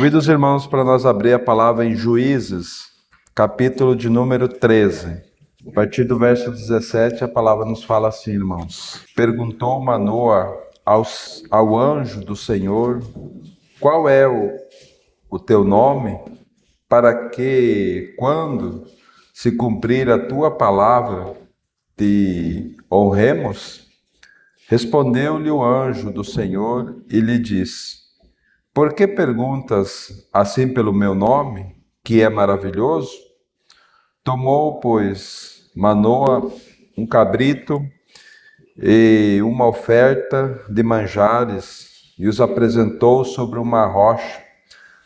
Convido os irmãos para nós abrir a palavra em Juízes, capítulo de número 13. A partir do verso 17, a palavra nos fala assim, irmãos. Perguntou Manoa ao anjo do Senhor, qual é o teu nome, para que, quando se cumprir a tua palavra, te honremos? Respondeu-lhe o anjo do Senhor e lhe disse, por que perguntas assim pelo meu nome, que é maravilhoso? Tomou, pois, Manoa um cabrito e uma oferta de manjares e os apresentou sobre uma rocha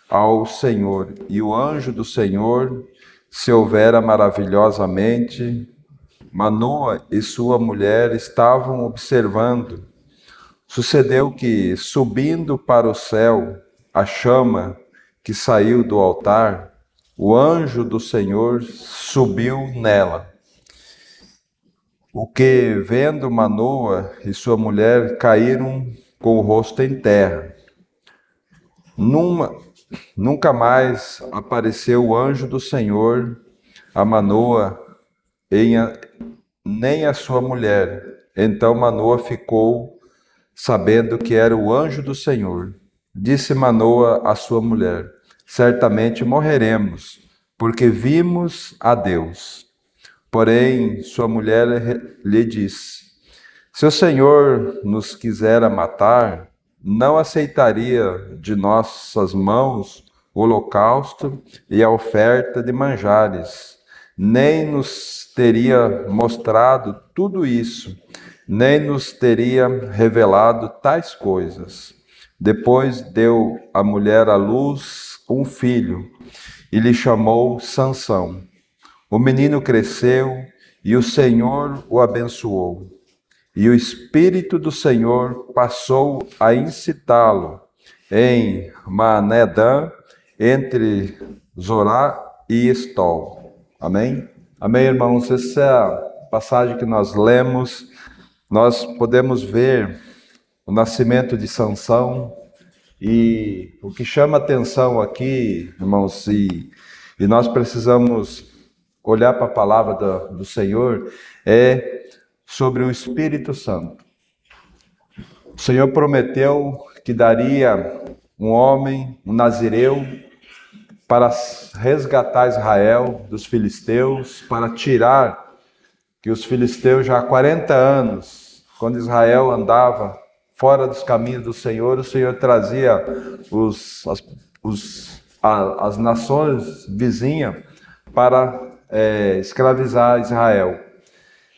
ao Senhor. E o anjo do Senhor se houvera maravilhosamente. Manoa e sua mulher estavam observando. Sucedeu que, subindo para o céu, a chama que saiu do altar, o anjo do Senhor subiu nela. O que, vendo Manoa e sua mulher, caíram com o rosto em terra. Nunca mais apareceu o anjo do Senhor a Manoa, nem a sua mulher. Então Manoa ficou sabendo que era o anjo do Senhor. Disse Manoa à sua mulher, certamente morreremos, porque vimos a Deus. Porém, sua mulher lhe disse, se o Senhor nos quisera matar, não aceitaria de nossas mãos o holocausto e a oferta de manjares, nem nos teria mostrado tudo isso, nem nos teria revelado tais coisas. Depois deu a mulher à luz um filho e lhe chamou Sansão. O menino cresceu e o Senhor o abençoou. E o Espírito do Senhor passou a incitá-lo em Maanedã, entre Zorá e Estol. Amém? Amém, irmãos? Essa é a passagem que nós lemos. Nós podemos ver o nascimento de Sansão e o que chama atenção aqui, irmãos, e nós precisamos olhar para a palavra do Senhor, é sobre o Espírito Santo. O Senhor prometeu que daria um homem, um nazireu, para resgatar Israel dos filisteus, para tirar que os filisteus já há 40 anos, quando Israel andava fora dos caminhos do Senhor, o Senhor trazia as nações vizinhas para escravizar Israel.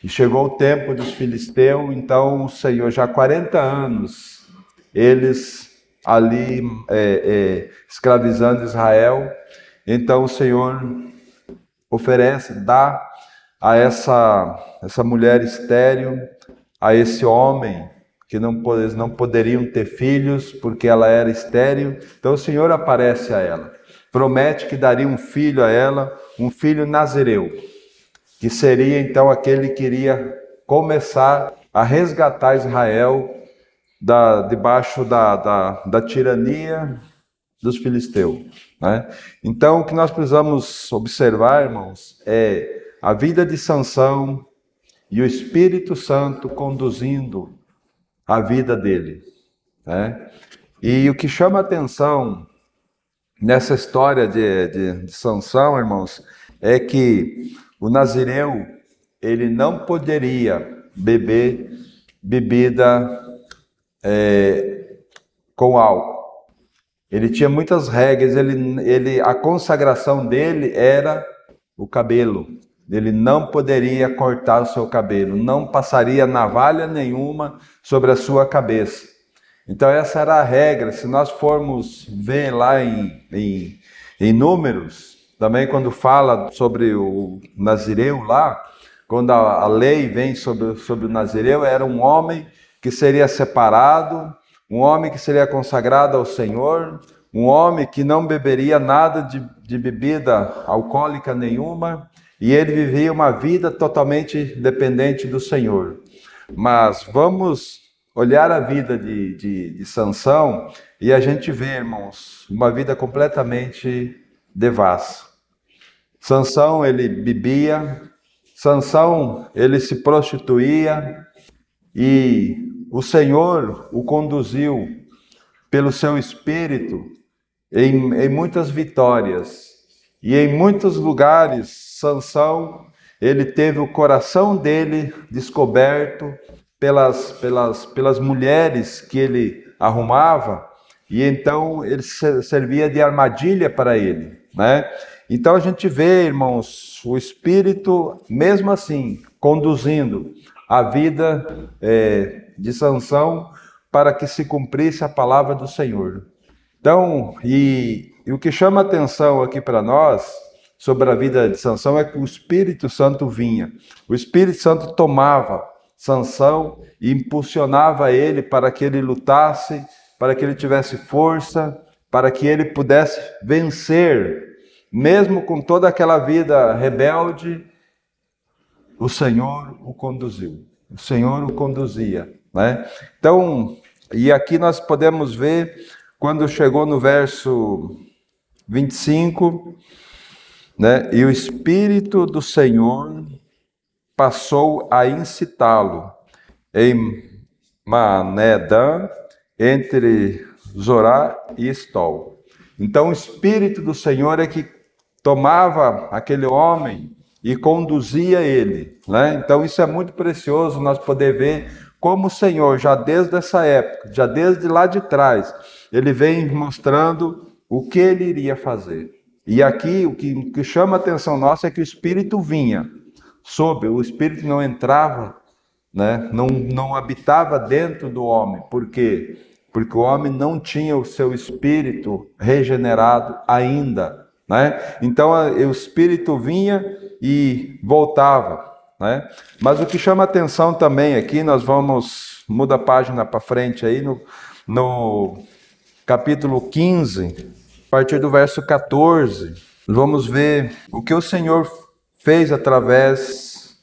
E chegou o tempo dos filisteus, então o Senhor, já há 40 anos, eles ali escravizando Israel, então o Senhor oferece, dá a essa mulher estéril, a esse homem que não poderiam ter filhos porque ela era estéril. Então o Senhor aparece a ela, promete que daria um filho a ela, um filho nazireu, que seria então aquele que iria começar a resgatar Israel debaixo da tirania dos filisteus, né? Então o que nós precisamos observar, irmãos, é a vida de Sansão e o Espírito Santo conduzindo a vida dele, né? E o que chama atenção nessa história de Sansão, irmãos, é que o nazireu, ele não poderia beber bebida com álcool. Ele tinha muitas regras, a consagração dele era o cabelo. Ele não poderia cortar o seu cabelo, não passaria navalha nenhuma sobre a sua cabeça. Então essa era a regra. Se nós formos ver lá em Números, também quando fala sobre o nazireu lá, quando a lei vem sobre o nazireu, era um homem que seria separado, um homem que seria consagrado ao Senhor, um homem que não beberia nada de bebida alcoólica nenhuma, e ele vivia uma vida totalmente dependente do Senhor. Mas vamos olhar a vida de Sansão, e a gente vê, irmãos, uma vida completamente devassa. Sansão, ele bebia, Sansão, ele se prostituía, e o Senhor o conduziu pelo seu espírito em muitas vitórias. E em muitos lugares, Sansão, ele teve o coração dele descoberto pelas mulheres que ele arrumava, e então ele servia de armadilha para ele, né? Então a gente vê, irmãos, o Espírito, mesmo assim, conduzindo a vida de Sansão para que se cumprisse a palavra do Senhor. Então, e o que chama atenção aqui para nós sobre a vida de Sansão é que o Espírito Santo vinha. O Espírito Santo tomava Sansão e impulsionava ele para que ele lutasse, para que ele tivesse força, para que ele pudesse vencer. Mesmo com toda aquela vida rebelde, o Senhor o conduziu. O Senhor o conduzia, né? Então, e aqui nós podemos ver, quando chegou no verso 25, né? E o Espírito do Senhor passou a incitá-lo em Manedã, entre Zorá e Estol. Então o Espírito do Senhor é que tomava aquele homem e conduzia ele, né? Então isso é muito precioso, nós poder ver como o Senhor, já desde essa época, já desde lá de trás, ele vem mostrando o que ele iria fazer. E aqui o que chama a atenção nossa é que o Espírito vinha sobre, o Espírito não entrava, né? Não habitava dentro do homem. Por quê? Porque o homem não tinha o seu espírito regenerado ainda, né? Então o Espírito vinha e voltava, né? Mas o que chama atenção também aqui, nós vamos, muda a página para frente aí, no capítulo 15, a partir do verso 14, vamos ver o que o Senhor fez através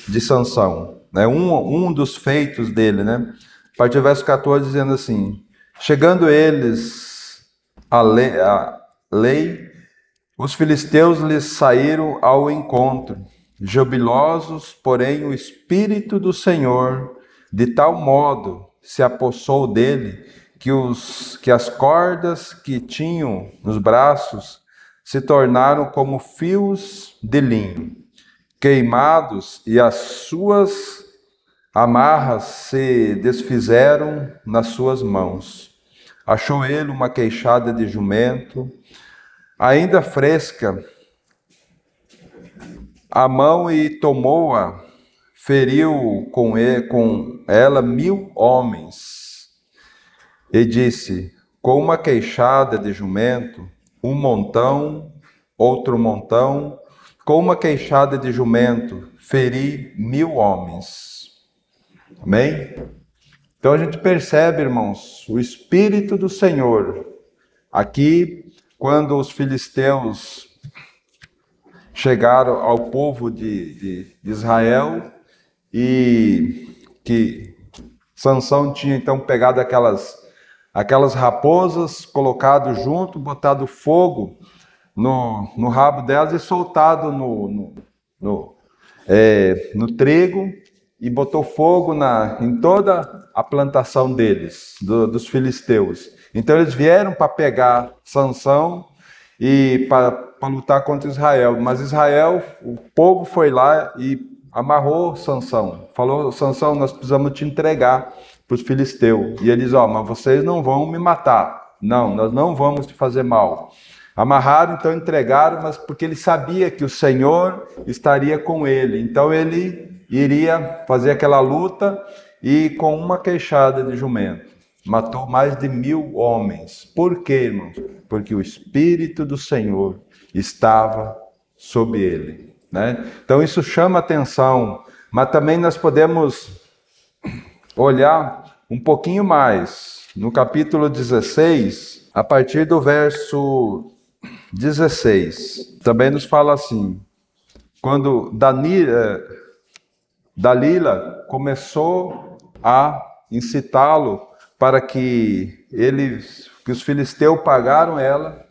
de Sansão, né? Um dos feitos dele, né? A partir do verso 14, dizendo assim: chegando eles à lei, os filisteus lhes saíram ao encontro, jubilosos, porém o Espírito do Senhor de tal modo se apossou dele que as cordas que tinham nos braços se tornaram como fios de linho queimados, e as suas amarras se desfizeram nas suas mãos. Achou ele uma queixada de jumento, ainda fresca, a mão, e tomou-a, feriu com ela 1000 homens, e disse: com uma queixada de jumento, um montão, outro montão, com uma queixada de jumento, feri 1000 homens. Amém? Então a gente percebe, irmãos, o Espírito do Senhor. Aqui, quando os filisteus chegaram ao povo de Israel, e que Sansão tinha então pegado aquelas raposas, colocado junto, botado fogo no rabo delas e soltado no trigo, e botou fogo em toda a plantação deles, dos filisteus. Então eles vieram para pegar Sansão e para lutar contra Israel. Mas Israel, o povo foi lá e amarrou Sansão. Falou: Sansão, nós precisamos te entregar para os filisteus. E eles: mas vocês não vão me matar. Não, nós não vamos te fazer mal. Amarraram, então entregaram, mas porque ele sabia que o Senhor estaria com ele. Então ele iria fazer aquela luta, e com uma queixada de jumento matou mais de 1000 homens. Por quê, irmãos? Porque o Espírito do Senhor estava sobre ele, né? Então isso chama atenção, mas também nós podemos olhar um pouquinho mais no capítulo 16, a partir do verso 16, também nos fala assim: quando Dalila começou a incitá-lo para que que os filisteus pagaram ela,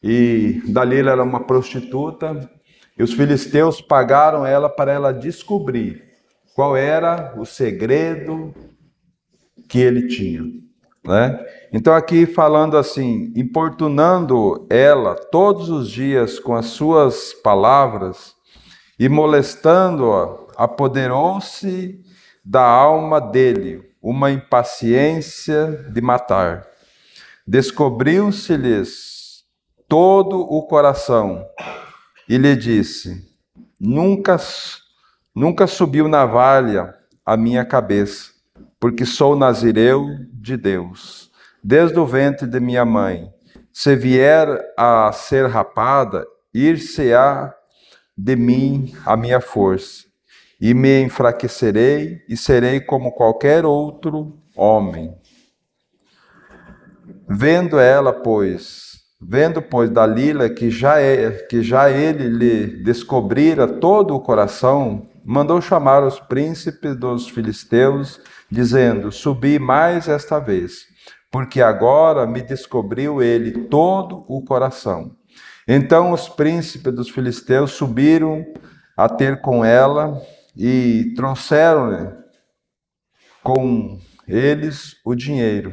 e Dalila era uma prostituta, e os filisteus pagaram ela para ela descobrir qual era o segredo que ele tinha, né? Então aqui falando assim, importunando ela todos os dias com as suas palavras e molestando-a, apoderou-se da alma dele uma impaciência de matar. Descobriu-se-lhes todo o coração e lhe disse: Nunca subiu navalha a minha cabeça, porque sou nazireu de Deus, desde o ventre de minha mãe. Se vier a ser rapada, ir-se-á de mim a minha força, e me enfraquecerei e serei como qualquer outro homem. Vendo, pois, Dalila que já ele lhe descobrira todo o coração, mandou chamar os príncipes dos filisteus, dizendo: Subi mais esta vez, porque agora me descobriu ele todo o coração. Então os príncipes dos filisteus subiram a ter com ela e trouxeram-lhe com eles o dinheiro.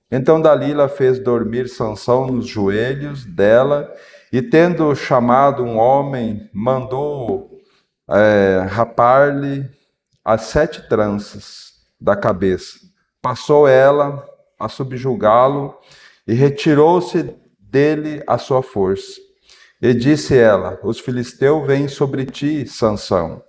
Então Dalila fez dormir Sansão nos joelhos dela, e tendo chamado um homem, mandou rapar-lhe as 7 tranças da cabeça. Passou ela a subjugá-lo e retirou-se dele a sua força. E disse ela: Os filisteus vêm sobre ti, Sansão.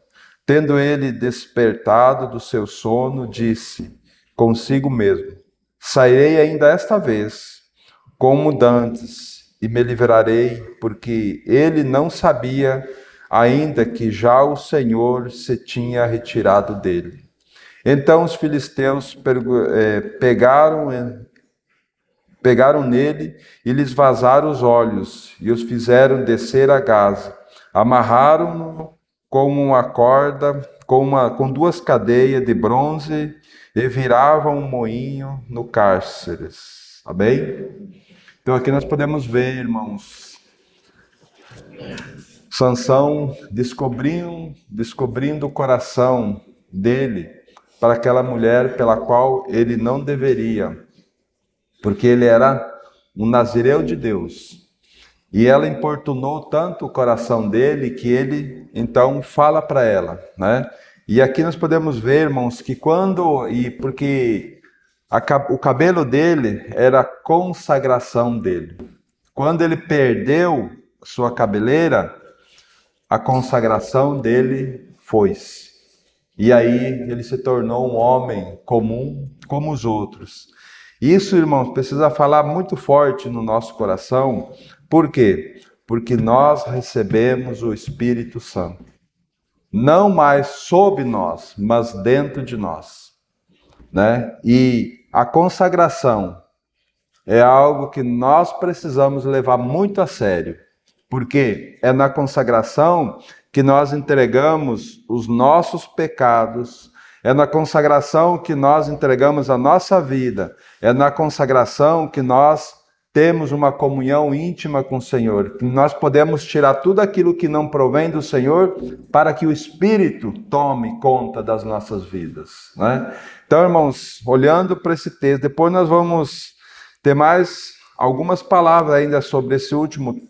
Tendo ele despertado do seu sono, disse consigo mesmo: Sairei ainda esta vez, como dantes, e me livrarei, porque ele não sabia ainda que já o Senhor se tinha retirado dele. Então os filisteus pegaram nele e lhes vazaram os olhos, e os fizeram descer a Gaza. Amarraram-no com uma corda, com 2 cadeias de bronze, e viravam um moinho no cárcere. Amém? Então aqui nós podemos ver, irmãos, Sansão descobrindo o coração dele para aquela mulher pela qual ele não deveria, porque ele era um nazireu de Deus. E ela importunou tanto o coração dele que ele então fala para ela, né? E aqui nós podemos ver, irmãos, que porque o cabelo dele era a consagração dele. Quando ele perdeu sua cabeleira, a consagração dele foi-se. E aí ele se tornou um homem comum como os outros. Isso, irmãos, precisa falar muito forte no nosso coração. Por quê? Porque nós recebemos o Espírito Santo. Não mais sob nós, mas dentro de nós, né? E a consagração é algo que nós precisamos levar muito a sério, porque é na consagração que nós entregamos os nossos pecados, é na consagração que nós entregamos a nossa vida, é na consagração que nós temos uma comunhão íntima com o Senhor, que nós podemos tirar tudo aquilo que não provém do Senhor para que o Espírito tome conta das nossas vidas, né? Então, irmãos, olhando para esse texto, depois nós vamos ter mais algumas palavras ainda sobre esse último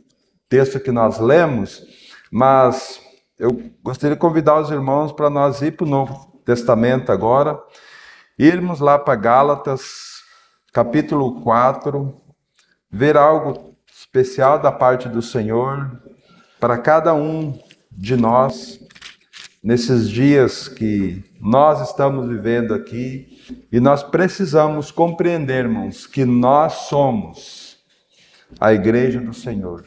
texto que nós lemos, mas eu gostaria de convidar os irmãos para nós ir para o Novo Testamento agora, irmos lá para Gálatas, capítulo 4, ver algo especial da parte do Senhor para cada um de nós, nesses dias que nós estamos vivendo aqui, e nós precisamos compreender, irmãos, que nós somos a igreja do Senhor.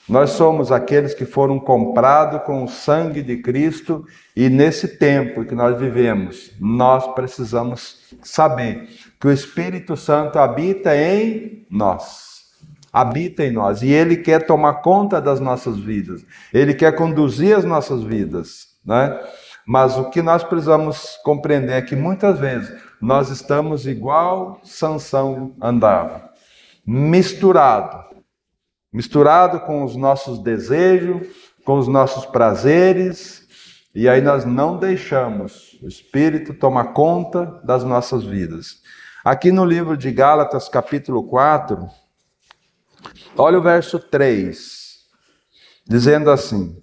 Nós somos aqueles que foram comprados com o sangue de Cristo, e nesse tempo que nós vivemos, nós precisamos saber que o Espírito Santo habita em nós. Habita em nós, e Ele quer tomar conta das nossas vidas, Ele quer conduzir as nossas vidas, né? Mas o que nós precisamos compreender é que muitas vezes nós estamos igual Sansão andava, misturado com os nossos desejos, com os nossos prazeres, e aí nós não deixamos o Espírito tomar conta das nossas vidas. Aqui no livro de Gálatas, capítulo 4, olha o verso 3, dizendo assim: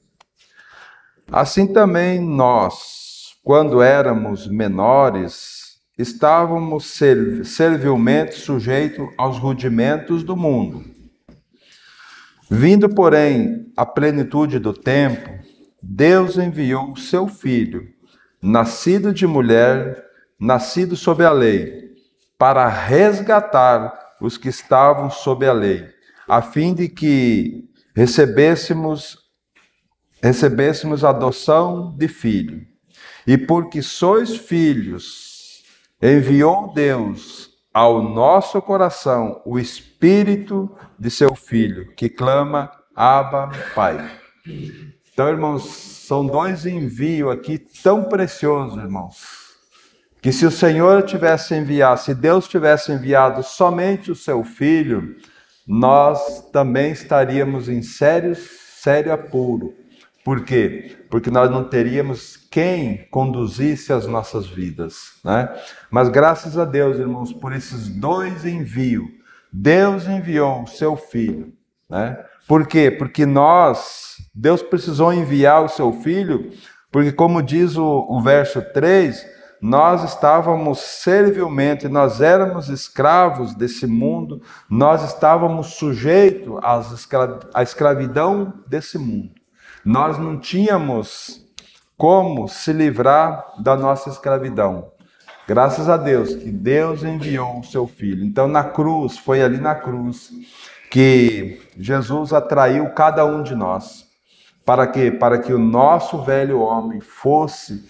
assim também nós, quando éramos menores, estávamos servilmente sujeitos aos rudimentos do mundo. Vindo, porém, a plenitude do tempo, Deus enviou o seu Filho, nascido de mulher, nascido sob a lei, para resgatar os que estavam sob a lei, a fim de que recebêssemos a adoção de filho. E porque sois filhos, enviou Deus ao nosso coração o Espírito de seu Filho, que clama, Abba, Pai. Então, irmãos, são dois envios aqui tão preciosos, irmãos, que se o Senhor tivesse enviado, se Deus tivesse enviado somente o seu Filho, nós também estaríamos em sério apuro. Por quê? Porque nós não teríamos quem conduzisse as nossas vidas, né? Mas graças a Deus, irmãos, por esses dois envios, Deus enviou o seu Filho, né? Por quê? Porque Deus precisou enviar o seu Filho, porque como diz o verso 3, nós estávamos servilmente, nós éramos escravos desse mundo, nós estávamos sujeitos à escravidão desse mundo. Nós não tínhamos como se livrar da nossa escravidão. Graças a Deus que Deus enviou o seu Filho. Então foi ali na cruz que Jesus atraiu cada um de nós. Para quê? Para que o nosso velho homem fosse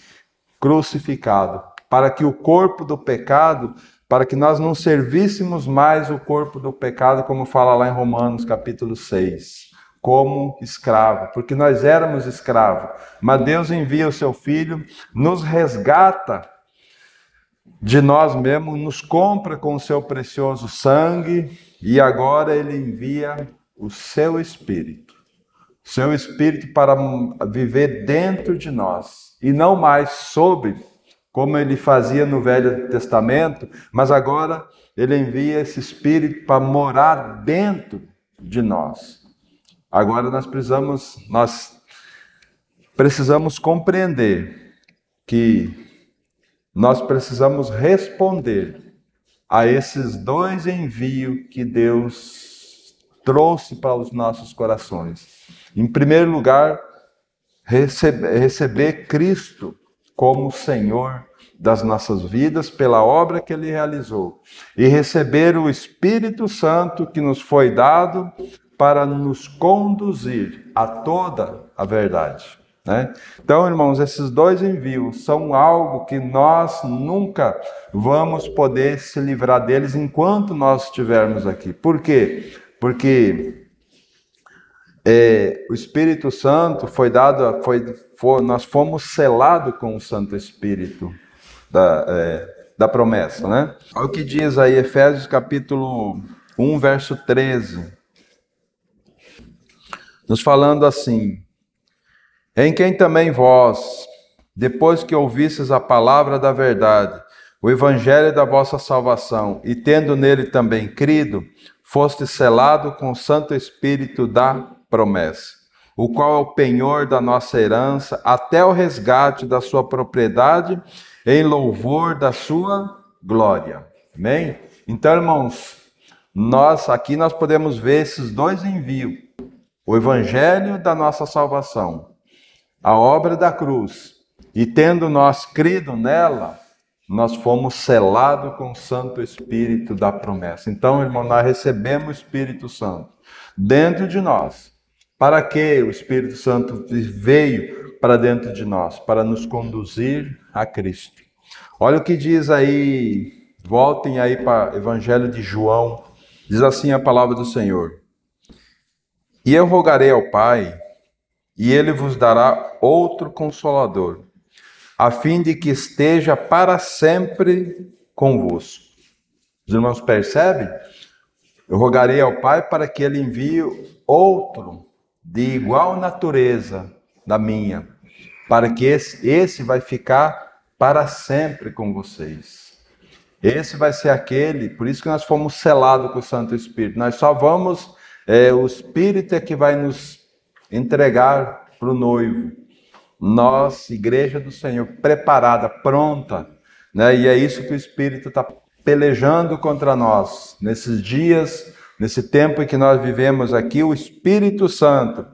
crucificado. Para que o corpo do pecado, para que nós não servíssemos mais o corpo do pecado, como fala lá em Romanos capítulo 6. Como escravo, porque nós éramos escravos, mas Deus envia o seu Filho, nos resgata de nós mesmos, nos compra com o seu precioso sangue, e agora Ele envia o seu Espírito para viver dentro de nós, e não mais sobre, como Ele fazia no Velho Testamento, mas agora Ele envia esse Espírito para morar dentro de nós. Agora nós precisamos compreender que nós precisamos responder a esses dois envios que Deus trouxe para os nossos corações. Em primeiro lugar, receber Cristo como Senhor das nossas vidas pela obra que Ele realizou. E receber o Espírito Santo que nos foi dado para nos conduzir a toda a verdade, né? Então, irmãos, esses dois envios são algo que nós nunca vamos poder se livrar deles enquanto nós estivermos aqui. Por quê? Porque o Espírito Santo foi dado, nós fomos selados com o Santo Espírito da promessa, né? Olha o que diz aí Efésios capítulo 1, verso 13. Nos falando assim: em quem também vós, depois que ouvistes a palavra da verdade, o evangelho da vossa salvação, e tendo nele também crido, foste selado com o Santo Espírito da promessa, o qual é o penhor da nossa herança, até o resgate da sua propriedade, em louvor da sua glória. Amém? Então, irmãos, aqui nós podemos ver esses dois envios: o evangelho da nossa salvação, a obra da cruz, e tendo nós crido nela, nós fomos selados com o Santo Espírito da promessa. Então, irmão, nós recebemos o Espírito Santo dentro de nós. Para que o Espírito Santo veio para dentro de nós? Para nos conduzir a Cristo. Olha o que diz aí, voltem aí para o Evangelho de João, diz assim a palavra do Senhor: e eu rogarei ao Pai, e Ele vos dará outro Consolador, a fim de que esteja para sempre convosco. Os irmãos percebem? Eu rogarei ao Pai para que Ele envie outro de igual natureza da minha, para que esse vai ficar para sempre com vocês. Esse vai ser aquele, por isso que nós fomos selados com o Santo Espírito. Nós só vamos, o Espírito é que vai nos entregar para o noivo. Nós, Igreja do Senhor, preparada, pronta, né? E é isso que o Espírito está pelejando contra nós. Nesses dias, nesse tempo em que nós vivemos aqui, o Espírito Santo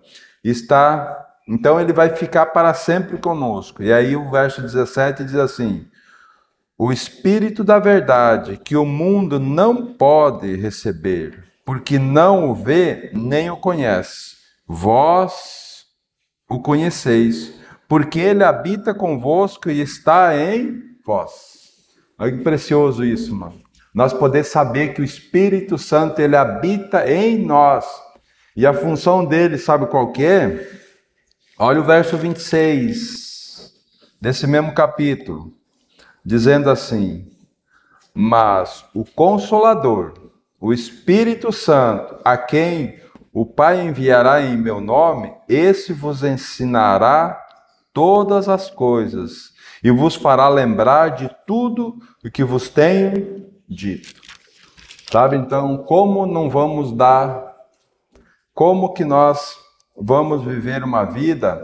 está... Então ele vai ficar para sempre conosco. E aí o verso 17 diz assim: o Espírito da verdade, que o mundo não pode receber, porque não o vê nem o conhece. Vós o conheceis, porque ele habita convosco e está em vós. Olha que precioso isso, mano. Nós poder saber que o Espírito Santo, ele habita em nós. E a função dele, sabe qual que é? Olha o verso 26 desse mesmo capítulo, dizendo assim: mas o Consolador, o Espírito Santo, a quem o Pai enviará em meu nome, esse vos ensinará todas as coisas e vos fará lembrar de tudo o que vos tenho dito. Sabe, então, como não vamos dar, como que nós vamos viver uma vida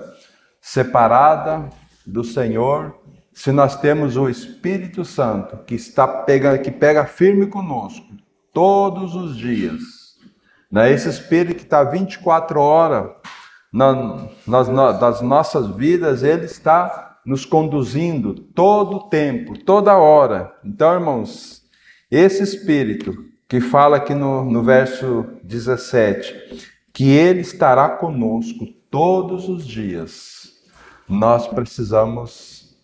separada do Senhor, se nós temos o Espírito Santo que pega firme conosco todos os dias, né? Esse Espírito que está 24 horas das nossas vidas, ele está nos conduzindo todo o tempo, toda hora. Então, irmãos, esse Espírito que fala aqui no verso 17, que ele estará conosco todos os dias, nós precisamos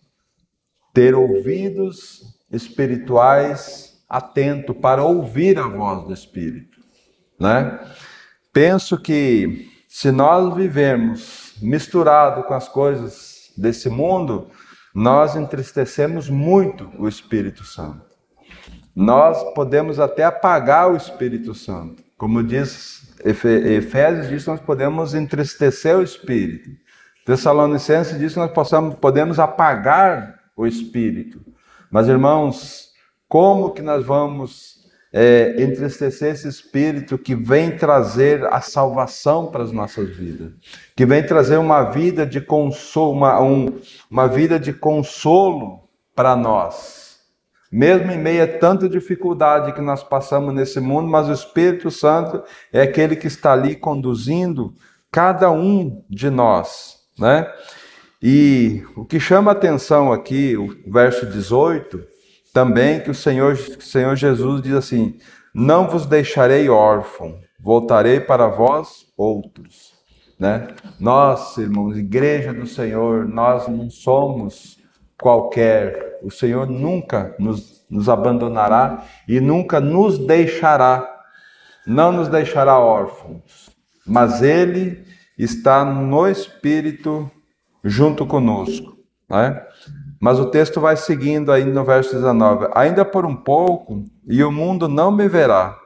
ter ouvidos espirituais atentos para ouvir a voz do Espírito, né? Penso que se nós vivermos misturado com as coisas desse mundo, nós entristecemos muito o Espírito Santo. Nós podemos até apagar o Espírito Santo. Como diz Efésios, diz que nós podemos entristecer o Espírito. Tessalonicenses diz que nós podemos apagar o Espírito. Mas, irmãos, como que nós vamos entristecer esse Espírito que vem trazer a salvação para as nossas vidas? Que vem trazer uma vida de consolo, uma vida de consolo para nós. Mesmo em meio a tanta dificuldade que nós passamos nesse mundo, mas o Espírito Santo é aquele que está ali conduzindo cada um de nós, né? E o que chama a atenção aqui, o verso 18, também que o Senhor Jesus diz assim: não vos deixarei órfão, voltarei para vós outros, né? Nós, irmãos, Igreja do Senhor, nós não somos qualquer. O Senhor nunca nos abandonará e nunca nos deixará, não nos deixará órfãos, mas Ele está no Espírito junto conosco, né? Mas o texto vai seguindo aí no verso 19: ainda por um pouco, e o mundo não me verá,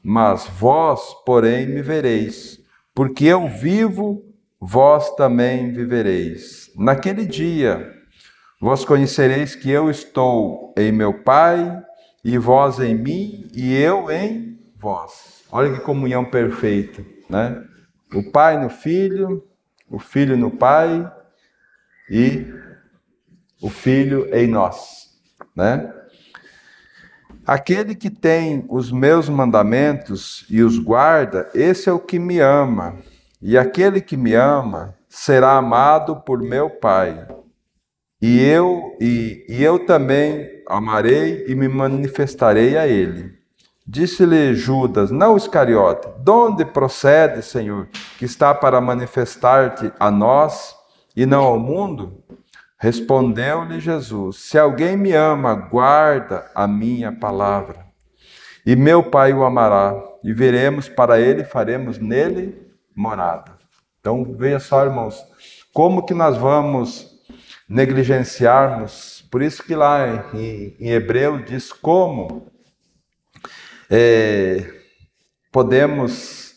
mas vós, porém, me vereis, porque eu vivo, vós também vivereis. Naquele dia, vós conhecereis que eu estou em meu Pai, e vós em mim, e eu em vós. Olha que comunhão perfeita, né? O Pai no Filho, o Filho no Pai, e o Filho em nós, né? Aquele que tem os meus mandamentos e os guarda, esse é o que me ama. E aquele que me ama será amado por meu Pai. E eu também amarei e me manifestarei a ele. Disse-lhe Judas, não Iscariote: de onde procede, Senhor, que está para manifestar-te a nós e não ao mundo? Respondeu-lhe Jesus: se alguém me ama, guarda a minha palavra. E meu Pai o amará, e viremos para ele e faremos nele morada. Então veja só, irmãos, como que nós vamos negligenciarmos Por isso que lá em Hebreu diz como podemos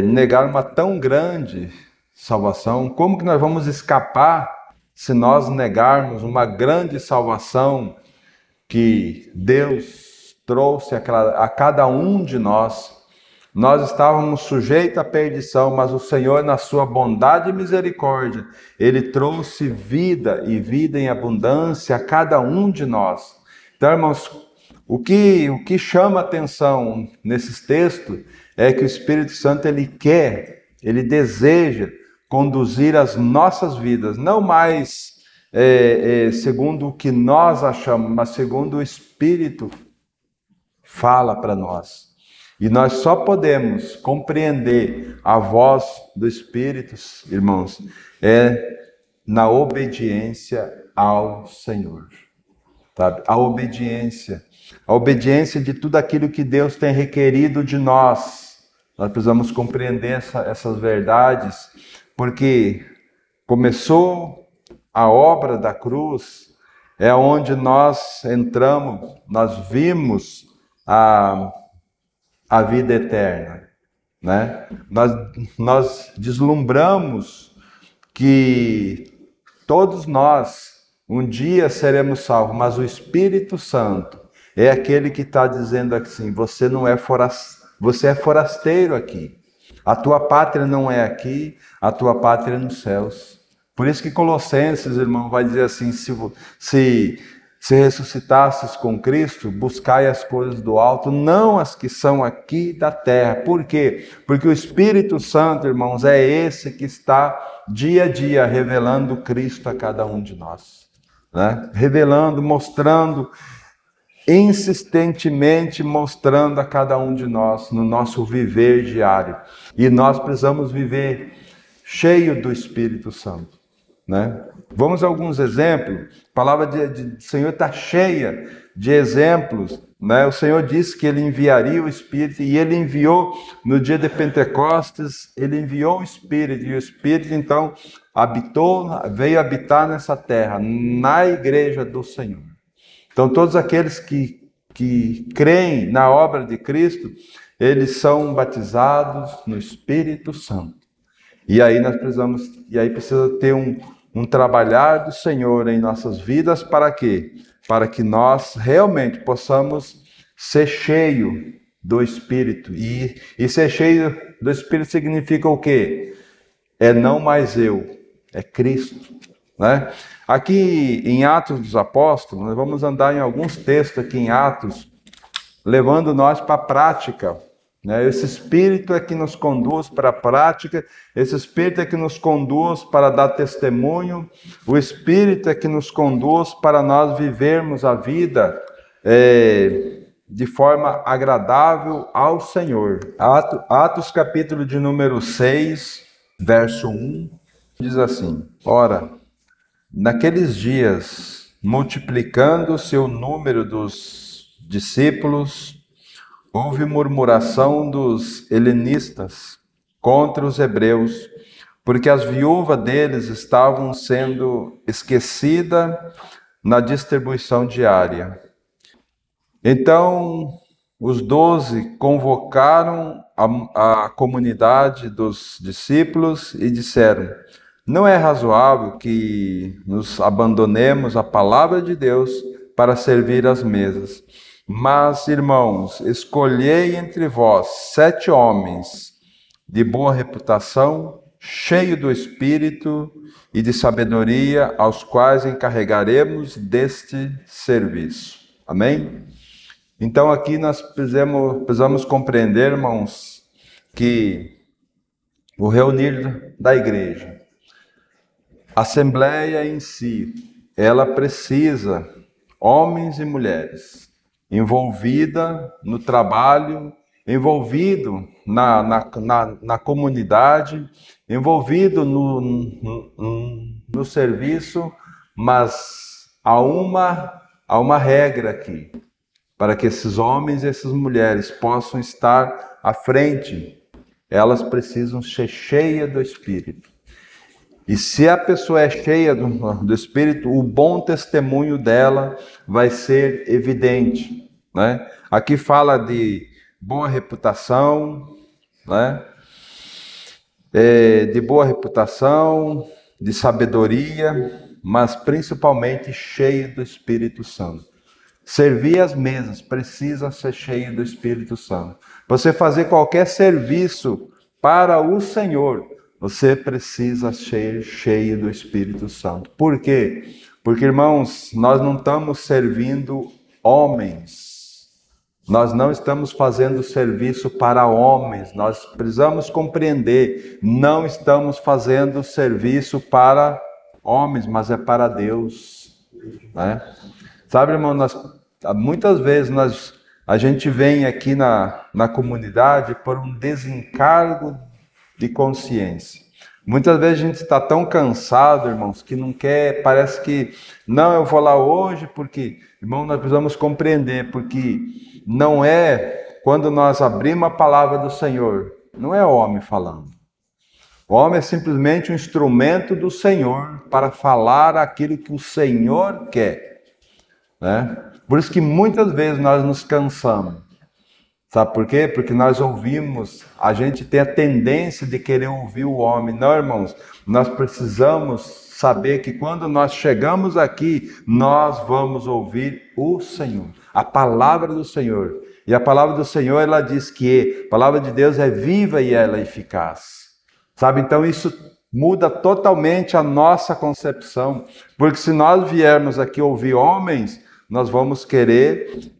negar uma tão grande salvação. Como que nós vamos escapar se nós negarmos uma grande salvação que Deus trouxe a cada um de nós? Nós estávamos sujeitos à perdição, mas o Senhor, na sua bondade e misericórdia, Ele trouxe vida e vida em abundância a cada um de nós. Então, irmãos, o que chama atenção nesses textos é que o Espírito Santo, Ele quer, Ele deseja conduzir as nossas vidas, não mais segundo o que nós achamos, mas segundo o Espírito fala para nós. E nós só podemos compreender a voz do Espírito, irmãos, na obediência ao Senhor. Sabe? A obediência de tudo aquilo que Deus tem requerido de nós. Nós precisamos compreender essas verdades, porque começou a obra da cruz, é onde nós entramos, nós vimos a vida eterna, né? Nós deslumbramos que todos nós um dia seremos salvos, mas o Espírito Santo é aquele que está dizendo assim: você não é você é forasteiro aqui. A tua pátria não é aqui, a tua pátria é nos céus. Por isso que Colossenses, irmão, vai dizer assim: se ressuscitasses com Cristo, buscai as coisas do alto, não as que são aqui da terra. Por quê? Porque o Espírito Santo, irmãos, é esse que está dia a dia revelando Cristo a cada um de nós, né? Revelando, mostrando, insistentemente mostrando a cada um de nós no nosso viver diário. E nós precisamos viver cheio do Espírito Santo, né? Vamos a alguns exemplos. A palavra do Senhor está cheia de exemplos, né? O Senhor disse que Ele enviaria o Espírito, e Ele enviou no dia de Pentecostes. Ele enviou o Espírito, e o Espírito então veio habitar nessa terra, na igreja do Senhor. Então todos aqueles que creem na obra de Cristo, eles são batizados no Espírito Santo. E aí precisa ter um trabalhar do Senhor em nossas vidas. Para quê? Para que nós realmente possamos ser cheio do Espírito. E ser cheio do Espírito significa o quê? É não mais eu, é Cristo, né? Aqui em Atos dos Apóstolos, nós vamos andar em alguns textos aqui em Atos, levando nós para a prática. Esse Espírito é que nos conduz para a prática, esse Espírito é que nos conduz para dar testemunho, o Espírito é que nos conduz para nós vivermos a vida de forma agradável ao Senhor. Atos capítulo de número 6, verso 1, diz assim: ora, naqueles dias, multiplicando-se o número dos discípulos, houve murmuração dos helenistas contra os hebreus, porque as viúvas deles estavam sendo esquecidas na distribuição diária. Então, os 12 convocaram a comunidade dos discípulos e disseram: não é razoável que nos abandonemos a palavra de Deus para servir às mesas. Mas, irmãos, escolhei entre vós 7 homens de boa reputação, cheios do Espírito e de sabedoria, aos quais encarregaremos deste serviço. Amém? Então aqui nós precisamos compreender, irmãos, que o reunir da igreja, a assembleia em si, ela precisa, homens e mulheres, envolvida no trabalho, envolvido na comunidade, envolvido no serviço, mas há uma regra aqui, para que esses homens e essas mulheres possam estar à frente. Elas precisam ser cheias do Espírito. E se a pessoa é cheia do Espírito, o bom testemunho dela vai ser evidente, né? Aqui fala de boa reputação, né? De boa reputação, de sabedoria, mas principalmente cheio do Espírito Santo. Servir as mesas precisa ser cheio do Espírito Santo. Você fazer qualquer serviço para o Senhor, você precisa ser cheio do Espírito Santo. Por quê? Porque, irmãos, nós não estamos servindo homens. Nós não estamos fazendo serviço para homens. Nós precisamos compreender, não estamos fazendo serviço para homens, mas é para Deus, né? Sabe, irmão, muitas vezes a gente vem aqui na comunidade por um desencargo de consciência. Muitas vezes a gente está tão cansado, irmãos, que não quer, parece que, não, eu vou lá hoje porque, irmão, nós precisamos compreender, porque não é, quando nós abrimos a palavra do Senhor, não é o homem falando. O homem é simplesmente um instrumento do Senhor para falar aquilo que o Senhor quer, né? Por isso que muitas vezes nós nos cansamos. Sabe por quê? Porque nós ouvimos, a gente tem a tendência de querer ouvir o homem. Não, irmãos, nós precisamos saber que quando nós chegamos aqui, nós vamos ouvir o Senhor, a palavra do Senhor. E a palavra do Senhor, ela diz que a palavra de Deus é viva e ela é eficaz. Sabe, então isso muda totalmente a nossa concepção. Porque se nós viermos aqui ouvir homens, nós vamos querer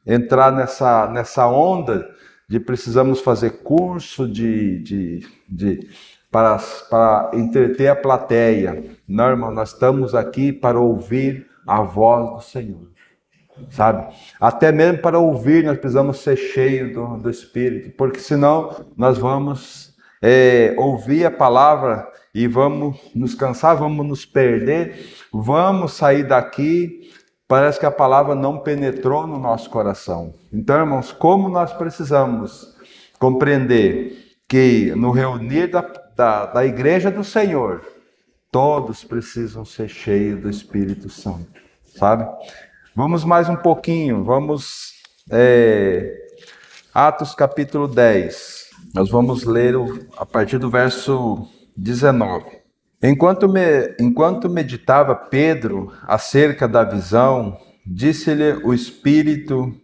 entrar nessa onda de precisamos fazer curso para entreter a plateia. Não, irmão, nós estamos aqui para ouvir a voz do Senhor, sabe? Até mesmo para ouvir nós precisamos ser cheios do Espírito, porque senão nós vamos ouvir a palavra e vamos nos cansar, vamos nos perder, vamos sair daqui. Parece que a palavra não penetrou no nosso coração. Então, irmãos, como nós precisamos compreender que no reunir da igreja do Senhor, todos precisam ser cheios do Espírito Santo, sabe? Vamos mais um pouquinho, vamos Atos capítulo 10. Nós vamos ler a partir do verso 19. Enquanto meditava Pedro acerca da visão, disse-lhe o Espírito,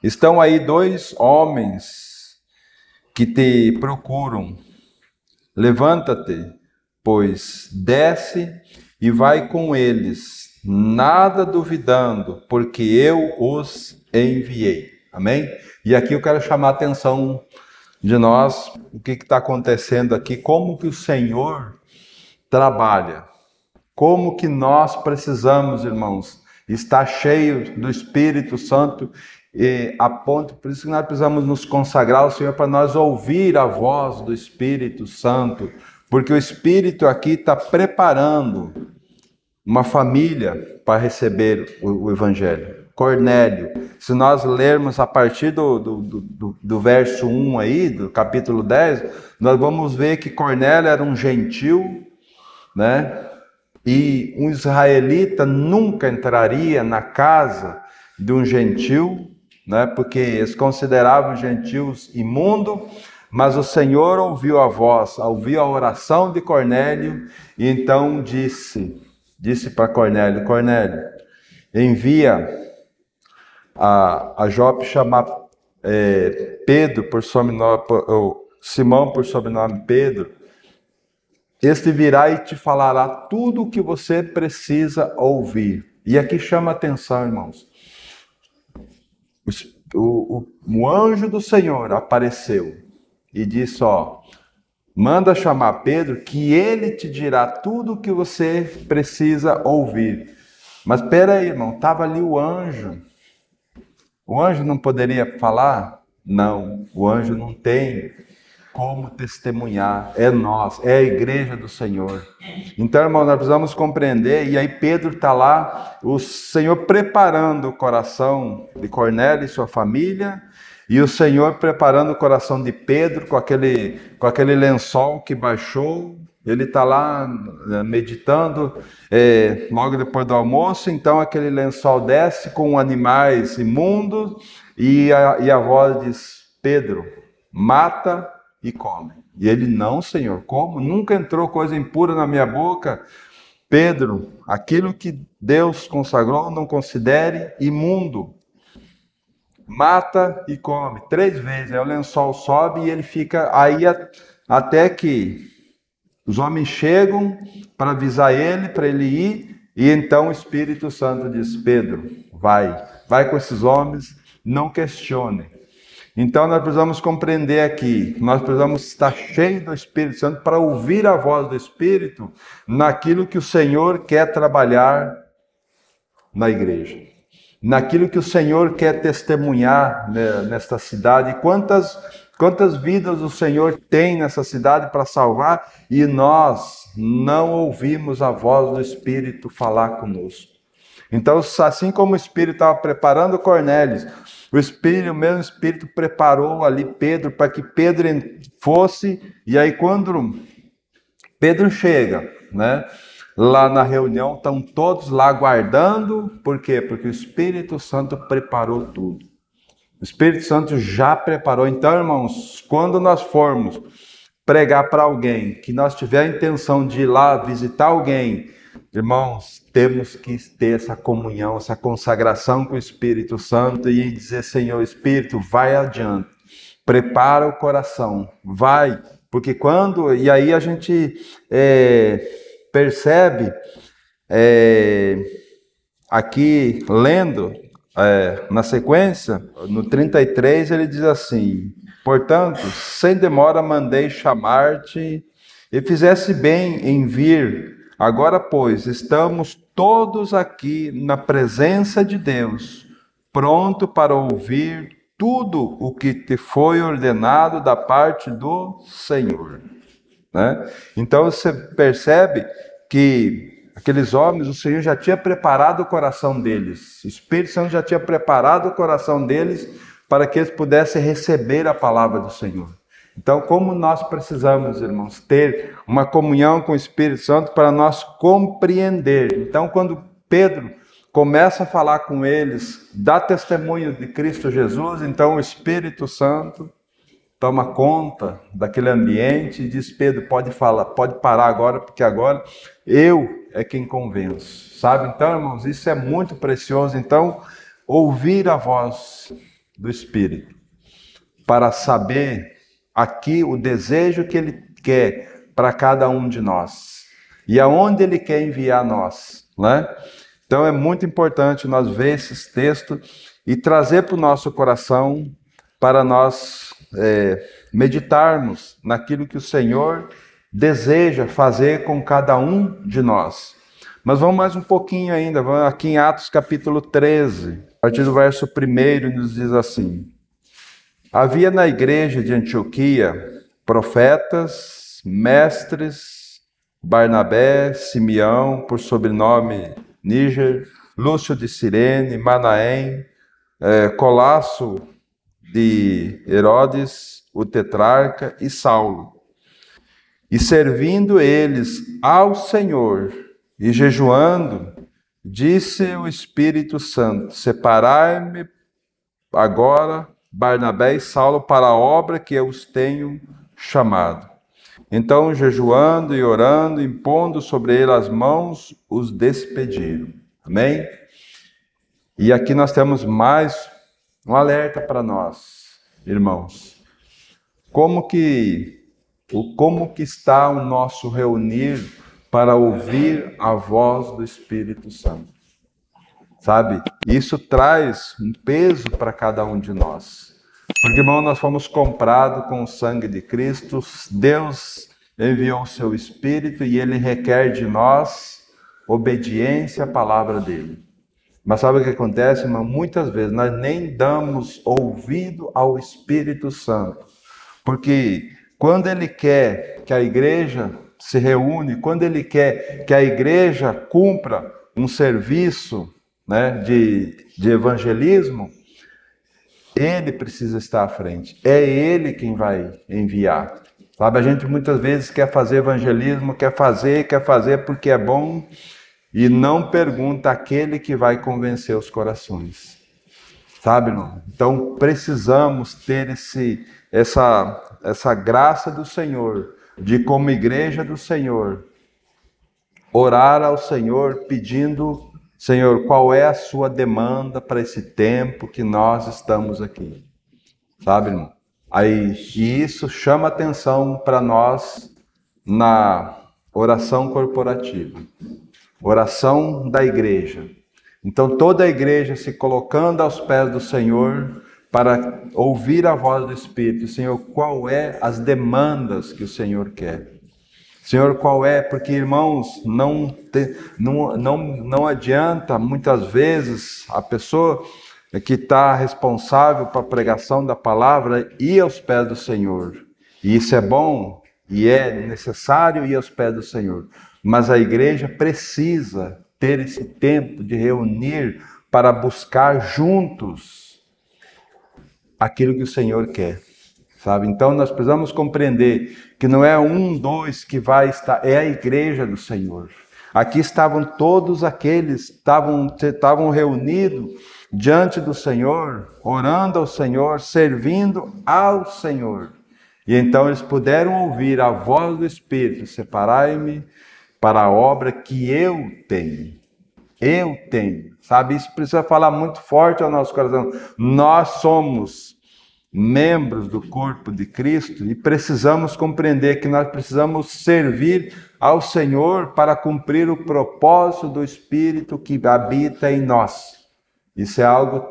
estão aí 2 homens que te procuram. Levanta-te, pois, desce e vai com eles, nada duvidando, porque eu os enviei. Amém? E aqui eu quero chamar a atenção de nós, o que está acontecendo aqui, como que o Senhor trabalha, como que nós precisamos, irmãos, estar cheios do Espírito Santo, por isso que nós precisamos nos consagrar ao Senhor, para nós ouvir a voz do Espírito Santo, porque o Espírito aqui está preparando uma família para receber o Evangelho. Cornélio, se nós lermos a partir do verso 1 aí, do capítulo 10, nós vamos ver que Cornélio era um gentil, né? E um israelita nunca entraria na casa de um gentil, né? Porque eles consideravam os gentios imundos, mas o Senhor ouviu a voz, ouviu a oração de Cornélio, e então disse para Cornélio, Cornélio, envia a Jope chamar Pedro por sobrenome, Simão por sobrenome Pedro. Este virá e te falará tudo o que você precisa ouvir. E aqui chama atenção, irmãos. O anjo do Senhor apareceu e disse, manda chamar Pedro que ele te dirá tudo o que você precisa ouvir. Mas espera aí, irmão, estava ali o anjo. O anjo não poderia falar? Não, o anjo não tem como testemunhar. É nós, é a igreja do Senhor. Então, irmão, nós precisamos compreender. E aí Pedro está lá, o Senhor preparando o coração de Cornélio e sua família. E o Senhor preparando o coração de Pedro com aquele lençol que baixou. Ele está lá meditando logo depois do almoço, então aquele lençol desce com animais imundos e a voz diz: Pedro, mata e come. E ele: não, Senhor, como? Nunca entrou coisa impura na minha boca. Pedro, aquilo que Deus consagrou, não considere imundo. Mata e come. 3 vezes. Aí o lençol sobe e ele fica aí até que os homens chegam para avisar ele, para ele ir. E então o Espírito Santo diz: Pedro, vai com esses homens, não questione. Então nós precisamos compreender aqui, nós precisamos estar cheios do Espírito Santo para ouvir a voz do Espírito naquilo que o Senhor quer trabalhar na igreja, naquilo que o Senhor quer testemunhar, né, nesta cidade. Quantas vidas o Senhor tem nessa cidade para salvar e nós não ouvimos a voz do Espírito falar conosco. Então, assim como o Espírito estava preparando Cornélio, o mesmo Espírito preparou ali Pedro para que Pedro fosse. E aí quando Pedro chega, né, lá na reunião, estão todos lá aguardando. Por quê? Porque o Espírito Santo preparou tudo. O Espírito Santo já preparou. Então, irmãos, quando nós formos pregar para alguém, que nós tiver a intenção de ir lá visitar alguém, irmãos, temos que ter essa comunhão, essa consagração com o Espírito Santo e dizer: Senhor Espírito, vai adiante, prepara o coração, vai, porque quando... E aí a gente percebe, aqui lendo, na sequência, no 33, ele diz assim: portanto, sem demora mandei chamar-te e fizesse bem em vir. Agora, pois, estamos todos aqui na presença de Deus, pronto para ouvir tudo o que te foi ordenado da parte do Senhor. Né? Então você percebe que aqueles homens, o Senhor já tinha preparado o coração deles, o Espírito Santo já tinha preparado o coração deles para que eles pudessem receber a palavra do Senhor. Então, como nós precisamos, irmãos, ter uma comunhão com o Espírito Santo para nós compreender. Então, quando Pedro começa a falar com eles, dá testemunho de Cristo Jesus, então o Espírito Santo toma conta daquele ambiente e diz: Pedro, pode falar, pode parar agora, porque agora eu é quem convenço, sabe? Então, irmãos, isso é muito precioso. Então, ouvir a voz do Espírito para saber aqui o desejo que Ele quer para cada um de nós e aonde Ele quer enviar nós, né? Então é muito importante nós ver esses textos e trazer para o nosso coração para nós meditarmos naquilo que o Senhor deseja fazer com cada um de nós. Mas vamos mais um pouquinho ainda, vamos aqui em Atos capítulo 13, a partir do verso 1, nos diz assim: havia na igreja de Antioquia profetas, mestres, Barnabé, Simeão, por sobrenome Níger, Lúcio de Cirene, Manaém, Colasso de Herodes, o tetrarca, e Saulo. E servindo eles ao Senhor e jejuando, disse o Espírito Santo: separai-me agora Barnabé e Saulo para a obra que eu os tenho chamado. Então, jejuando e orando, impondo sobre ele as mãos, os despediram. Amém? E aqui nós temos mais um alerta para nós, irmãos. Como que está o nosso reunir para ouvir a voz do Espírito Santo? Sabe? Isso traz um peso para cada um de nós. Porque, irmão, nós fomos comprados com o sangue de Cristo. Deus enviou o seu Espírito e Ele requer de nós obediência à palavra dEle. Mas sabe o que acontece, irmão? Muitas vezes nós nem damos ouvido ao Espírito Santo. Porque quando Ele quer que a igreja se reúne, quando Ele quer que a igreja cumpra um serviço, né, de evangelismo, Ele precisa estar à frente. É Ele quem vai enviar. Sabe, a gente muitas vezes quer fazer evangelismo, quer fazer porque é bom e não pergunta aquele que vai convencer os corações. Sabe, irmão? Então precisamos ter essa graça do Senhor, de como igreja do Senhor, orar ao Senhor pedindo, Senhor, qual é a sua demanda para esse tempo que nós estamos aqui? Sabe, irmão? Aí, e isso chama atenção para nós na oração corporativa, oração da igreja. Então, toda a igreja se colocando aos pés do Senhor para ouvir a voz do Espírito. Senhor, qual é as demandas que o Senhor quer? Senhor, qual é? Porque, irmãos, não adianta muitas vezes a pessoa que está responsável para a pregação da palavra ir aos pés do Senhor. E isso é bom e é necessário ir aos pés do Senhor. Mas a igreja precisa ter esse tempo de reunir para buscar juntos aquilo que o Senhor quer. Sabe? Então nós precisamos compreender que não é um, dois que vai estar, é a igreja do Senhor. Aqui estavam todos aqueles, estavam reunidos diante do Senhor, orando ao Senhor, servindo ao Senhor. E então eles puderam ouvir a voz do Espírito: separai-me para a obra que eu tenho. Eu tenho. Sabe, isso precisa falar muito forte ao nosso coração. Nós somos membros do corpo de Cristo e precisamos compreender que nós precisamos servir ao Senhor para cumprir o propósito do Espírito que habita em nós. Isso é algo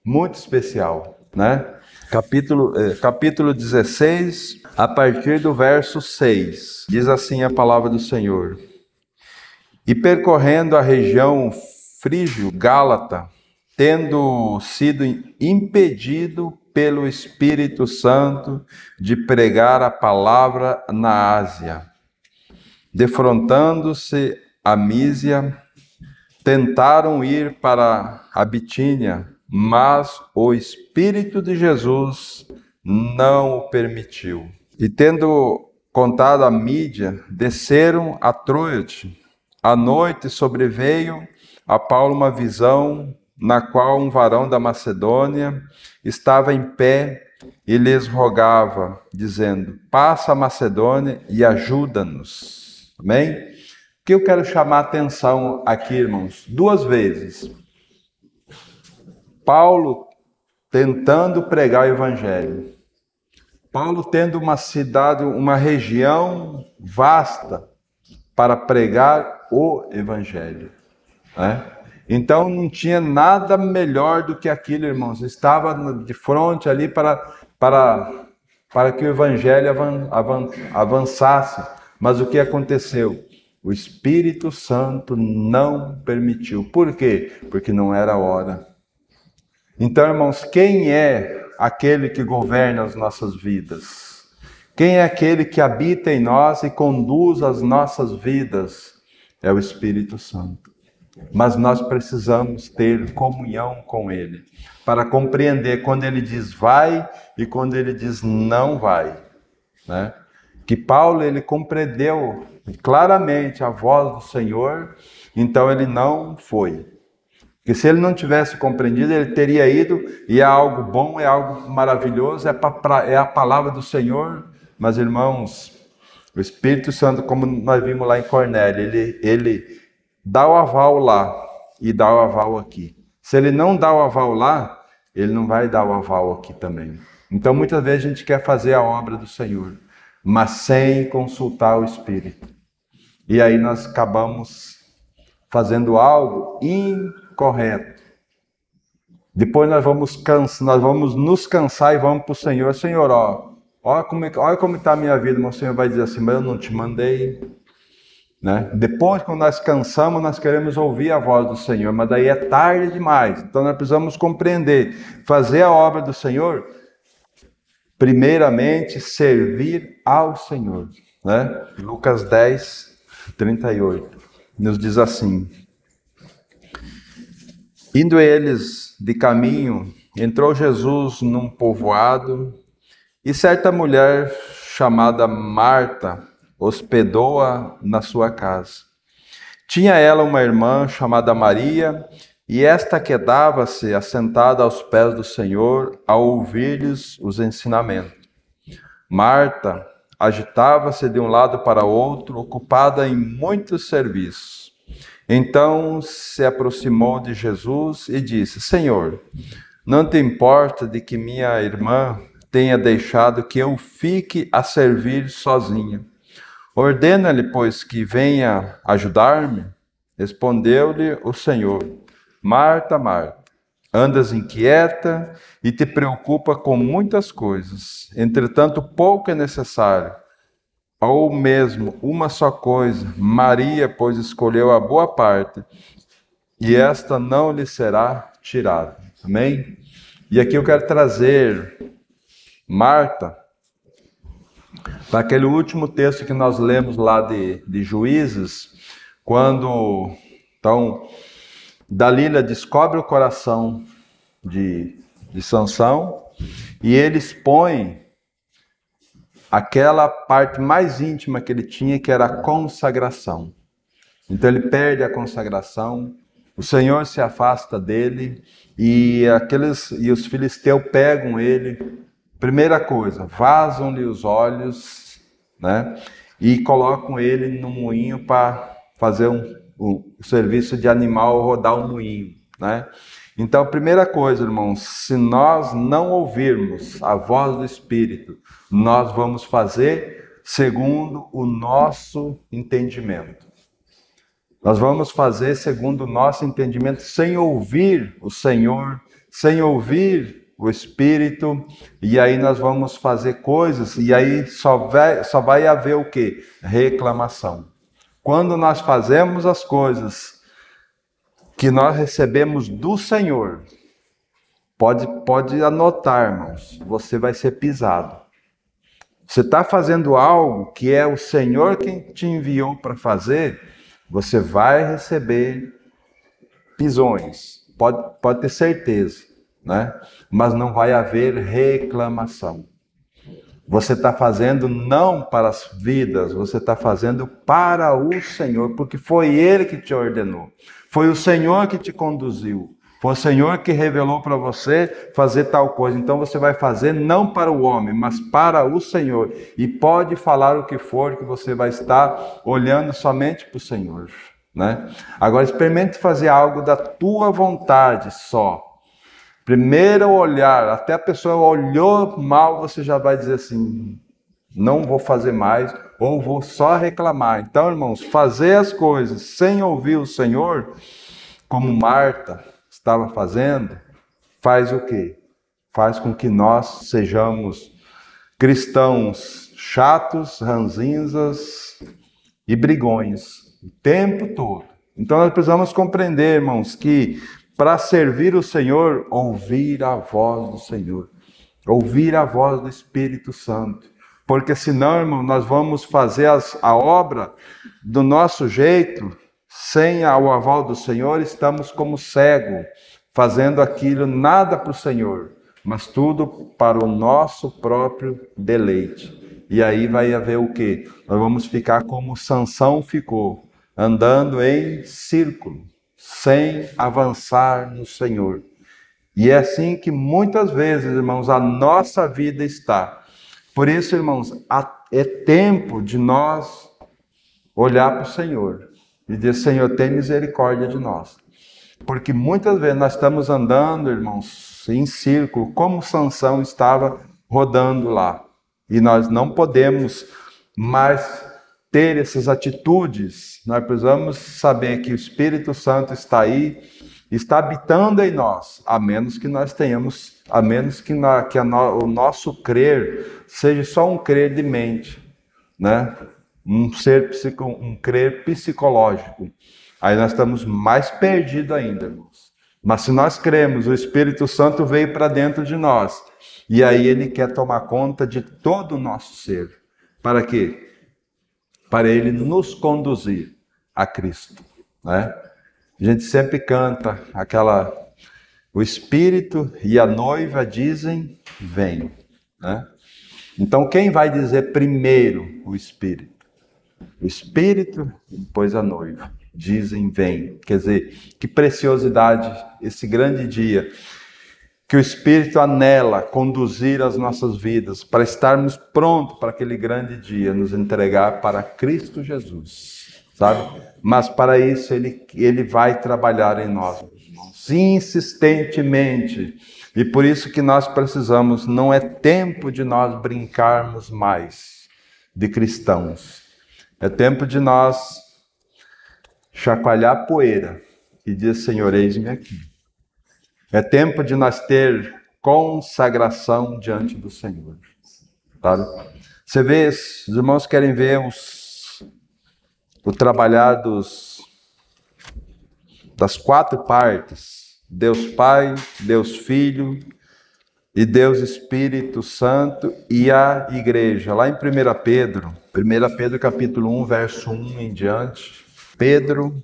muito especial, né? Capítulo 16, a partir do verso 6, diz assim a palavra do Senhor: E percorrendo a região frígio-gálata, tendo sido impedido pelo Espírito Santo de pregar a palavra na Ásia, defrontando-se a Mísia, tentaram ir para a Bitínia, mas o Espírito de Jesus não o permitiu. E tendo contado a Mídia, desceram a Troade. À noite sobreveio a Paulo uma visão, na qual um varão da Macedônia estava em pé e lhes rogava, dizendo: passa a Macedônia e ajuda-nos. Amém? O que eu quero chamar a atenção aqui, irmãos? Duas vezes. Paulo tentando pregar o evangelho. Paulo tendo uma cidade, uma região vasta para pregar o evangelho, né? Então não tinha nada melhor do que aquilo, irmãos. Estava de frente ali para que o evangelho avançasse. Mas o que aconteceu? O Espírito Santo não permitiu. Por quê? Porque não era a hora. Então, irmãos, quem é aquele que governa as nossas vidas? Quem é aquele que habita em nós e conduz as nossas vidas? É o Espírito Santo. Mas nós precisamos ter comunhão com Ele, para compreender quando Ele diz vai e quando Ele diz não vai, né? Que Paulo, ele compreendeu claramente a voz do Senhor, então ele não foi. Porque se ele não tivesse compreendido, ele teria ido, e é algo bom, é algo maravilhoso, é a palavra do Senhor. Mas, irmãos, o Espírito Santo, como nós vimos lá em Cornélio, ele dá o aval lá e dá o aval aqui. Se ele não dá o aval lá, ele não vai dar o aval aqui também. Então, muitas vezes a gente quer fazer a obra do Senhor, mas sem consultar o Espírito. E aí nós acabamos fazendo algo incorreto. Depois nós vamos nos cansar e vamos para o Senhor. Senhor, olha como está a minha vida. Mas o Senhor vai dizer assim: mas eu não te mandei. Né? Depois, quando nós cansamos, nós queremos ouvir a voz do Senhor, mas daí é tarde demais. Então nós precisamos compreender, fazer a obra do Senhor, primeiramente servir ao Senhor, né? Lucas 10, 38, nos diz assim: indo eles de caminho, entrou Jesus num povoado e certa mulher chamada Marta hospedou-a na sua casa. Tinha ela uma irmã chamada Maria, e esta quedava-se assentada aos pés do Senhor a ouvir-lhes os ensinamentos. Marta agitava-se de um lado para outro, ocupada em muitos serviços. Então se aproximou de Jesus e disse: Senhor, não te importa de que minha irmã tenha deixado que eu fique a servir sozinha? Ordena-lhe, pois, que venha ajudar-me. Respondeu-lhe o Senhor: Marta, Marta, andas inquieta e te preocupa com muitas coisas. Entretanto, pouco é necessário, ou mesmo uma só coisa. Maria, pois, escolheu a boa parte, e esta não lhe será tirada. Amém? E aqui eu quero trazer Marta para aquele último texto que nós lemos lá de Juízes, quando então Dalila descobre o coração de Sansão e ele expõe aquela parte mais íntima que ele tinha, que era a consagração. Então ele perde a consagração, o Senhor se afasta dele e os filisteus pegam ele. Primeira coisa, vazam-lhe os olhos, né? E colocam ele no moinho para fazer o serviço de animal, rodar o moinho, né? Então, primeira coisa, irmãos, se nós não ouvirmos a voz do Espírito, nós vamos fazer segundo o nosso entendimento. Nós vamos fazer segundo o nosso entendimento, sem ouvir o Senhor, sem ouvir o Espírito, e aí nós vamos fazer coisas, e aí só vai haver o quê? Reclamação. Quando nós fazemos as coisas que nós recebemos do Senhor, pode anotar, irmãos, você vai ser pisado. Você está fazendo algo que é o Senhor quem te enviou para fazer, você vai receber pisões, pode ter certeza, né? Mas não vai haver reclamação. Você está fazendo não para as vidas, você está fazendo para o Senhor, porque foi Ele que te ordenou, foi o Senhor que te conduziu, foi o Senhor que revelou para você fazer tal coisa. Então você vai fazer não para o homem, mas para o Senhor. E pode falar o que for, que você vai estar olhando somente para o Senhor, né? Agora experimente fazer algo da tua vontade só. Primeiro olhar, até a pessoa olhou mal, você já vai dizer assim, não vou fazer mais, ou vou só reclamar. Então, irmãos, fazer as coisas sem ouvir o Senhor, como Marta estava fazendo, faz o quê? Faz com que nós sejamos cristãos chatos, ranzinzas e brigões o tempo todo. Então nós precisamos compreender, irmãos, que para servir o Senhor, ouvir a voz do Senhor, ouvir a voz do Espírito Santo, porque senão, irmão, nós vamos fazer a obra do nosso jeito, sem o aval do Senhor, estamos como cego, fazendo aquilo nada para o Senhor, mas tudo para o nosso próprio deleite. E aí vai haver o quê? Nós vamos ficar como Sansão ficou, andando em círculo, sem avançar no Senhor. E é assim que muitas vezes, irmãos, a nossa vida está. Por isso, irmãos, é tempo de nós olhar para o Senhor e dizer: Senhor, tem misericórdia de nós. Porque muitas vezes nós estamos andando, irmãos, em círculo, como Sansão estava rodando lá. E nós não podemos mais ter essas atitudes. Nós precisamos saber que o Espírito Santo está aí, está habitando em nós, a menos que nós tenhamos, a menos que o nosso crer seja só um crer de mente, né? Um crer psicológico. Aí nós estamos mais perdidos ainda, irmãos. Mas se nós cremos, o Espírito Santo veio para dentro de nós. E aí ele quer tomar conta de todo o nosso ser. Para quê? Para ele nos conduzir a Cristo, né? A gente sempre canta O Espírito e a noiva dizem, vem, né? Então, quem vai dizer primeiro? O Espírito. O Espírito e depois a noiva. Dizem, vem. Quer dizer, que preciosidade esse grande dia. Que o Espírito anela conduzir as nossas vidas para estarmos prontos para aquele grande dia, nos entregar para Cristo Jesus, sabe? Mas para isso Ele vai trabalhar em nós, insistentemente. E por isso que nós precisamos, não é tempo de nós brincarmos mais de cristãos. É tempo de nós chacoalhar a poeira e dizer, Senhor, eis-me aqui. É tempo de nós ter consagração diante do Senhor. Sabe? Você vê, os irmãos querem ver o trabalhar das 4 partes. Deus Pai, Deus Filho e Deus Espírito Santo e a Igreja. Lá em 1 Pedro capítulo 1, verso 1 em diante, Pedro,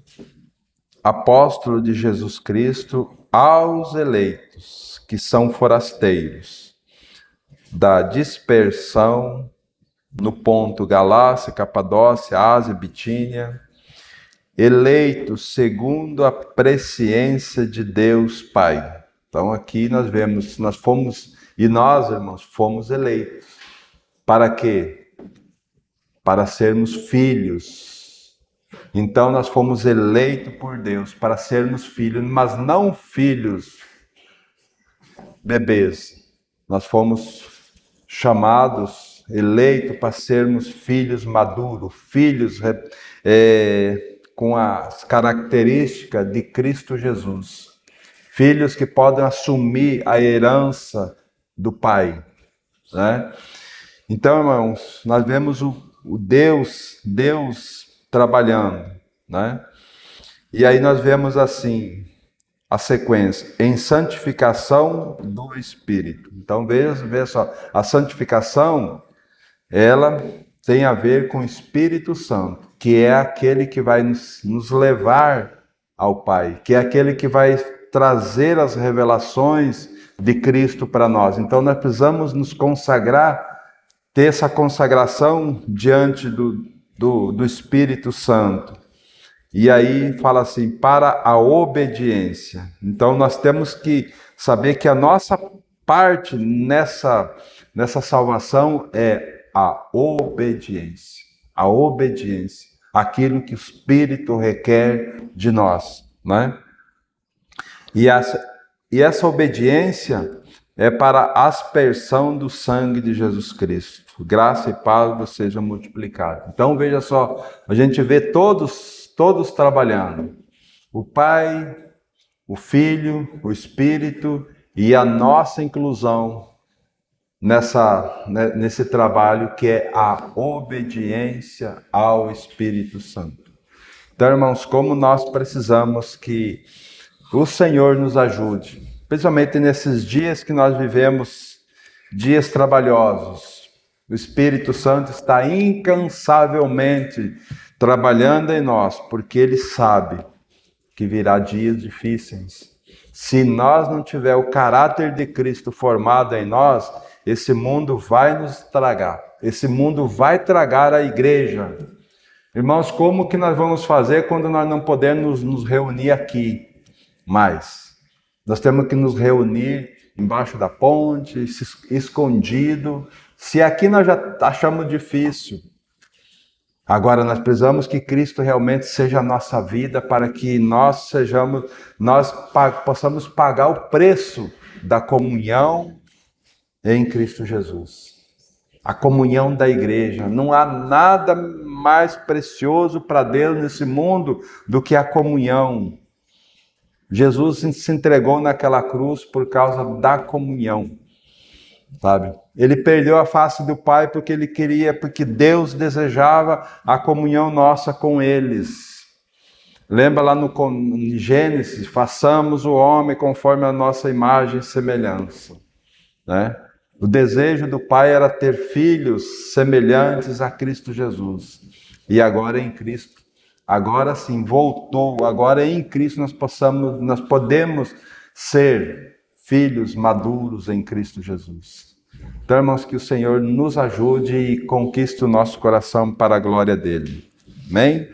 apóstolo de Jesus Cristo, aos eleitos, que são forasteiros, da dispersão no ponto Galácia, Capadócia, Ásia, Bitínia, eleitos segundo a presciência de Deus Pai. Então aqui nós vemos, nós, irmãos, fomos eleitos. Para quê? Para sermos filhos. Então nós fomos eleitos por Deus para sermos filhos, mas não filhos bebês. Nós fomos chamados, eleitos para sermos filhos maduros, filhos com as características de Cristo Jesus. Filhos que podem assumir a herança do Pai, né? Então, irmãos, nós vemos o Deus trabalhando, né? E aí nós vemos assim, a sequência, em santificação do Espírito. Então, veja só, a santificação, ela tem a ver com o Espírito Santo, que é aquele que vai nos levar ao Pai, que é aquele que vai trazer as revelações de Cristo para nós. Então nós precisamos nos consagrar, ter essa consagração diante do Espírito Santo. E aí fala assim, para a obediência. Então nós temos que saber que a nossa parte nessa salvação é a obediência. A obediência. Aquilo que o Espírito requer de nós, né? E essa obediência é para a aspersão do sangue de Jesus Cristo. Graça e paz seja multiplicada. Então veja só, a gente vê todos trabalhando. O Pai, o Filho, o Espírito e a nossa inclusão nesse trabalho que é a obediência ao Espírito Santo. Então, irmãos, como nós precisamos que o Senhor nos ajude, principalmente nesses dias que nós vivemos, dias trabalhosos. O Espírito Santo está incansavelmente trabalhando em nós, porque Ele sabe que virá dias difíceis. Se nós não tiver o caráter de Cristo formado em nós, esse mundo vai nos tragar. Esse mundo vai tragar a igreja. Irmãos, como que nós vamos fazer quando nós não podemos nos reunir aqui mais? Nós temos que nos reunir embaixo da ponte, escondido. Se aqui nós já achamos difícil, agora nós precisamos que Cristo realmente seja a nossa vida para que nós possamos pagar o preço da comunhão em Cristo Jesus. A comunhão da igreja. Não há nada mais precioso para Deus nesse mundo do que a comunhão. Jesus se entregou naquela cruz por causa da comunhão, sabe? Ele perdeu a face do Pai porque Deus desejava a comunhão nossa com eles. Lembra lá no Gênesis, façamos o homem conforme a nossa imagem e semelhança, né? O desejo do Pai era ter filhos semelhantes a Cristo Jesus. E agora em Cristo, agora sim, voltou. Agora em Cristo nós podemos ser filhos maduros em Cristo Jesus. Então, irmãos, que o Senhor nos ajude e conquiste o nosso coração para a glória dele. Amém?